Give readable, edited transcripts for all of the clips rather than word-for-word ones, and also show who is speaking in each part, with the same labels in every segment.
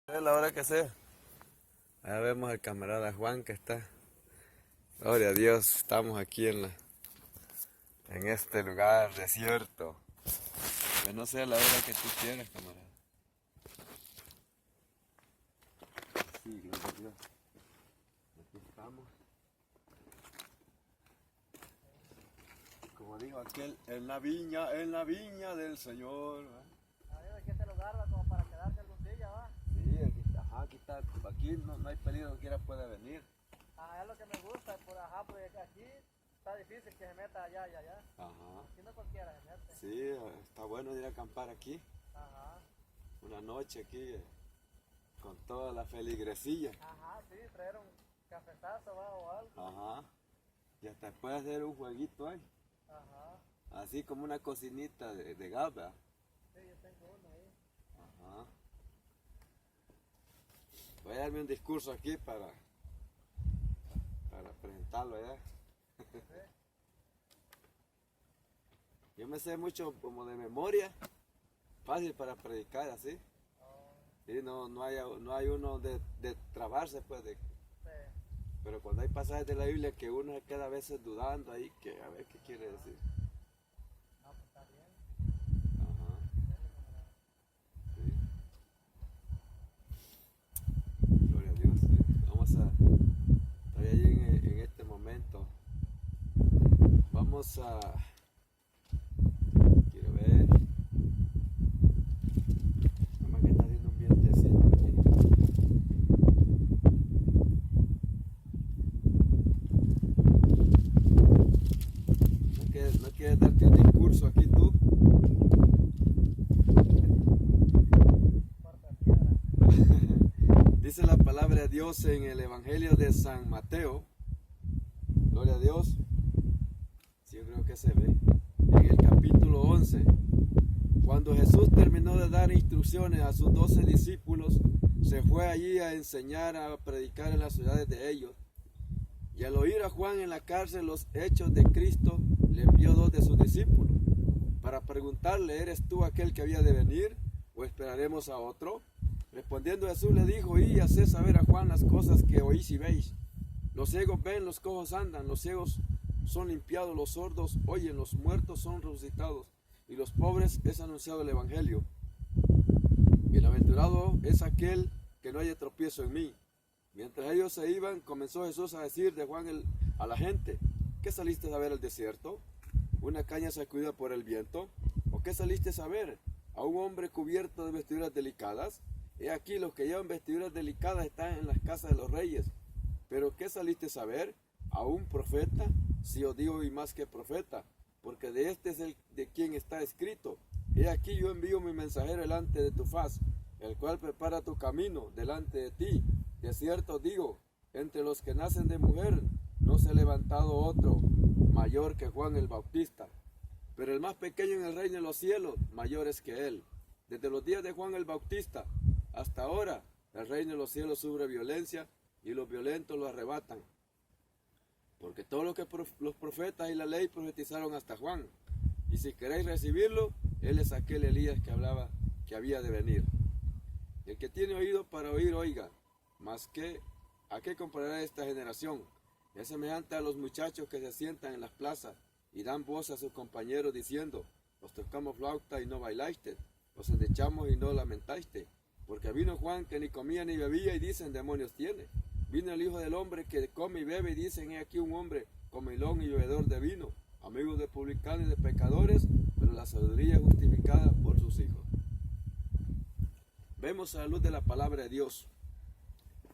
Speaker 1: Es la hora que sea. Ahí vemos al camarada Juan que está. Gloria a Dios, estamos aquí en este lugar desierto. Que no sea la hora que tú quieras, camarada. Sí, gloria a Dios. Aquí estamos. Como dijo aquel, en la viña del Señor. ¿Va?
Speaker 2: Aquí este lugar va como para quedarse algún día, ¿va?
Speaker 1: Sí, aquí está, aquí no hay peligro, cualquiera puede venir.
Speaker 2: Ajá, es lo que me gusta, porque aquí está difícil que se meta allá y allá.
Speaker 1: Ajá.
Speaker 2: Aquí no cualquiera se mete.
Speaker 1: Sí, está bueno ir a acampar aquí.
Speaker 2: Ajá.
Speaker 1: Una noche aquí con toda la feligresía.
Speaker 2: Ajá, sí, traer un cafetazo, ¿va? O algo.
Speaker 1: Ajá. Y hasta puede hacer un jueguito ahí.
Speaker 2: Ajá.
Speaker 1: Así como una cocinita de gas, ¿verdad?
Speaker 2: Sí, yo tengo uno ahí.
Speaker 1: Ajá. Voy a darme un discurso aquí para presentarlo allá.
Speaker 2: Sí.
Speaker 1: Yo me sé mucho como de memoria, fácil para predicar así.
Speaker 2: Oh,
Speaker 1: Y no hay uno de trabarse, pues,
Speaker 2: sí.
Speaker 1: pero cuando hay pasajes de la Biblia que uno se queda a veces dudando ahí, que a ver qué quiere decir.
Speaker 2: Ah, pues está bien.
Speaker 1: Ajá.
Speaker 2: Dale, camarada.
Speaker 1: Sí. Gloria a Dios. Estoy ahí en este momento. Vamos a, quiero ver, nada más que está haciendo un vientecito aquí. ¿No quieres darte un discurso aquí tú?
Speaker 2: Cuarta piedra.
Speaker 1: Dice la palabra de Dios en el Evangelio de San Mateo. Gloria a Dios. Sí, yo creo que se ve. En el capítulo 11. Cuando Jesús terminó de dar instrucciones a sus 12 discípulos, se fue allí a enseñar, a predicar en las ciudades de ellos. Y al oír a Juan en la cárcel los hechos de Cristo, le envió 2 de sus discípulos para preguntarle, ¿eres tú aquel que había de venir o esperaremos a otro? Respondiendo Jesús le dijo, y haced saber a Juan las cosas que oís y veis. Los ciegos ven, los cojos andan, los ciegos son limpiados, los sordos oyen, los muertos son resucitados, y los pobres es anunciado el Evangelio. Bienaventurado es aquel que no haya tropiezo en mí. Mientras ellos se iban, comenzó Jesús a decir de Juan a la gente, ¿qué saliste a ver al desierto? ¿Una caña sacudida por el viento? ¿O qué saliste a ver? ¿A un hombre cubierto de vestiduras delicadas? He aquí, los que llevan vestiduras delicadas están en las casas de los reyes. ¿Pero qué saliste a ver? ¿A un profeta? Si os digo y más que profeta, porque de este es el de quien está escrito. He aquí yo envío mi mensajero delante de tu faz, el cual prepara tu camino delante de ti. De cierto digo, entre los que nacen de mujer no se ha levantado otro mayor que Juan el Bautista, pero el más pequeño en el reino de los cielos mayor es que él. Desde los días de Juan el Bautista hasta ahora el reino de los cielos sufre violencia y los violentos lo arrebatan. Porque todo lo que los profetas y la ley profetizaron hasta Juan. Y si queréis recibirlo, él es aquel Elías que hablaba que había de venir. El que tiene oído para oír, oiga. Mas ¿a qué comparará esta generación? Es semejante a los muchachos que se sientan en las plazas y dan voz a sus compañeros diciendo, os tocamos flauta y no bailaste, os endechamos y no lamentaste. Porque vino Juan que ni comía ni bebía y dicen demonios tiene. Vino el Hijo del Hombre que come y bebe y dicen he aquí un hombre comilón y bebedor de vino, amigo de publicanos y de pecadores, pero la sabiduría es justificada por sus hijos. Vemos a la luz de la palabra de Dios.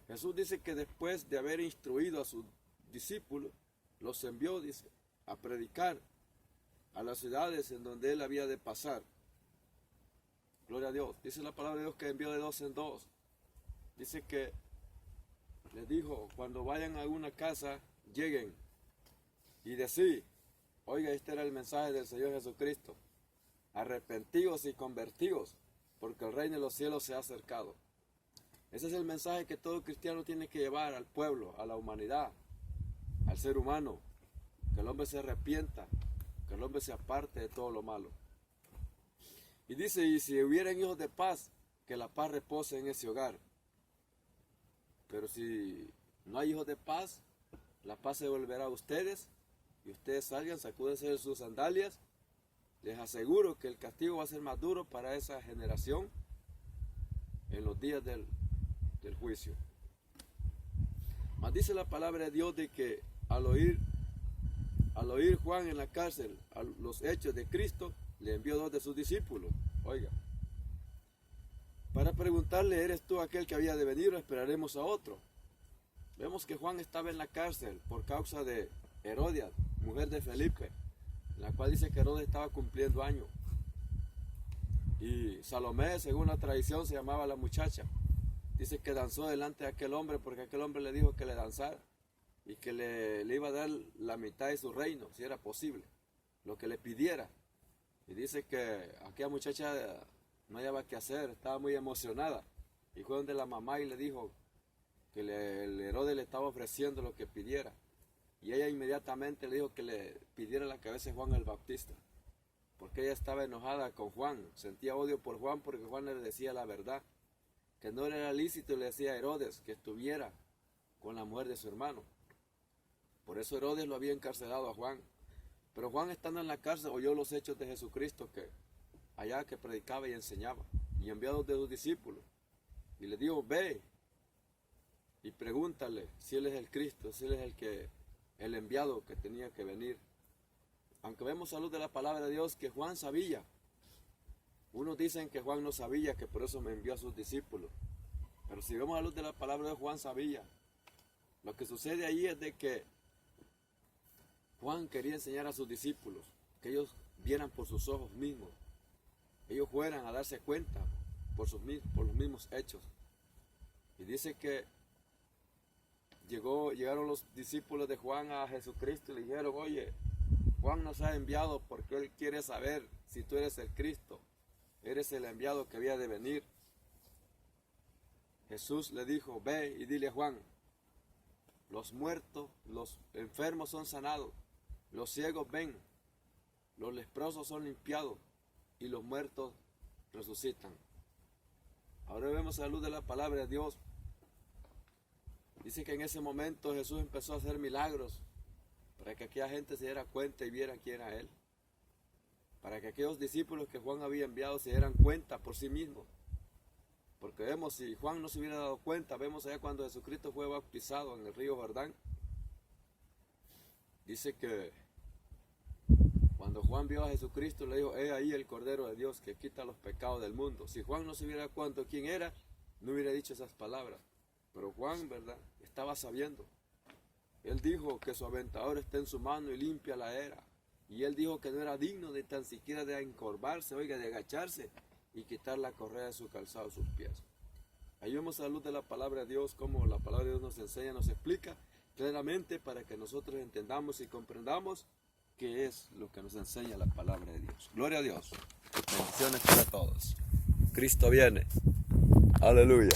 Speaker 1: Jesús dice que después de haber instruido a sus discípulos, los envió, dice, a predicar a las ciudades en donde él había de pasar. Gloria a Dios. Dice la palabra de Dios que envió de 2 en 2. Dice que les dijo, cuando vayan a una casa, lleguen y decir, oiga, este era el mensaje del Señor Jesucristo, arrepentíos y convertíos, porque el reino de los cielos se ha acercado. Ese es el mensaje que todo cristiano tiene que llevar al pueblo, a la humanidad, al ser humano, que el hombre se arrepienta, que el hombre se aparte de todo lo malo. Y dice, y si hubieran hijos de paz, que la paz repose en ese hogar. Pero si no hay hijos de paz, la paz se volverá a ustedes, y ustedes salgan, sacúdense de sus sandalias. Les aseguro que el castigo va a ser más duro para esa generación en los días del juicio. Mas dice la palabra de Dios de que al oír Juan en la cárcel a los hechos de Cristo, le envió 2 de sus discípulos, oiga, para preguntarle, ¿eres tú aquel que había de venir o esperaremos a otro? Vemos que Juan estaba en la cárcel por causa de Herodias, mujer de Felipe, la cual dice que Herodes estaba cumpliendo años. Y Salomé, según la tradición, se llamaba la muchacha. Dice que danzó delante de aquel hombre porque aquel hombre le dijo que le danzara y que le iba a dar la mitad de su reino, si era posible, lo que le pidiera. Y dice que aquella muchacha no hallaba qué hacer, estaba muy emocionada. Y fue donde la mamá y le dijo que el Herodes le estaba ofreciendo lo que pidiera. Y ella inmediatamente le dijo que le pidiera la cabeza de Juan el Bautista, porque ella estaba enojada con Juan, sentía odio por Juan porque Juan le decía la verdad, que no era lícito, le decía a Herodes que estuviera con la mujer de su hermano. Por eso Herodes lo había encarcelado a Juan. Pero Juan, estando en la cárcel, oyó los hechos de Jesucristo allá que predicaba y enseñaba, y envió a 2 de sus discípulos, y le dijo, ve y pregúntale si él es el Cristo, si él es el enviado que tenía que venir. Aunque vemos a luz de la palabra de Dios que Juan sabía. Unos dicen que Juan no sabía, que por eso me envió a sus discípulos. Pero si vemos a luz de la palabra de Juan sabía. Lo que sucede ahí es de que Juan quería enseñar a sus discípulos que ellos vieran por sus ojos mismos. Ellos fueran a darse cuenta por los mismos hechos. Y dice que llegaron los discípulos de Juan a Jesucristo y le dijeron, oye, Juan nos ha enviado porque él quiere saber si tú eres el Cristo, eres el enviado que había de venir. Jesús le dijo, ve y dile a Juan, los muertos, los enfermos son sanados, los ciegos ven, los leprosos son limpiados y los muertos resucitan. Ahora vemos a la luz de la palabra de Dios. Dice que en ese momento Jesús empezó a hacer milagros para que aquella gente se diera cuenta y viera quién era Él. Para que aquellos discípulos que Juan había enviado se dieran cuenta por sí mismos. Porque vemos, si Juan no se hubiera dado cuenta, vemos allá cuando Jesucristo fue bautizado en el río Jordán. Dice que cuando Juan vio a Jesucristo le dijo, he ahí el Cordero de Dios que quita los pecados del mundo. Si Juan no se hubiera dado cuenta quién era, no hubiera dicho esas palabras. Pero Juan, ¿verdad?, estaba sabiendo. Él dijo que su aventador está en su mano y limpia la era. Y él dijo que no era digno de tan siquiera de encorvarse, oiga, de agacharse y quitar la correa de su calzado a sus pies. Ahí vemos a la luz de la palabra de Dios, como la palabra de Dios nos enseña, nos explica claramente para que nosotros entendamos y comprendamos qué es lo que nos enseña la palabra de Dios. Gloria a Dios. Bendiciones para todos. Cristo viene. Aleluya.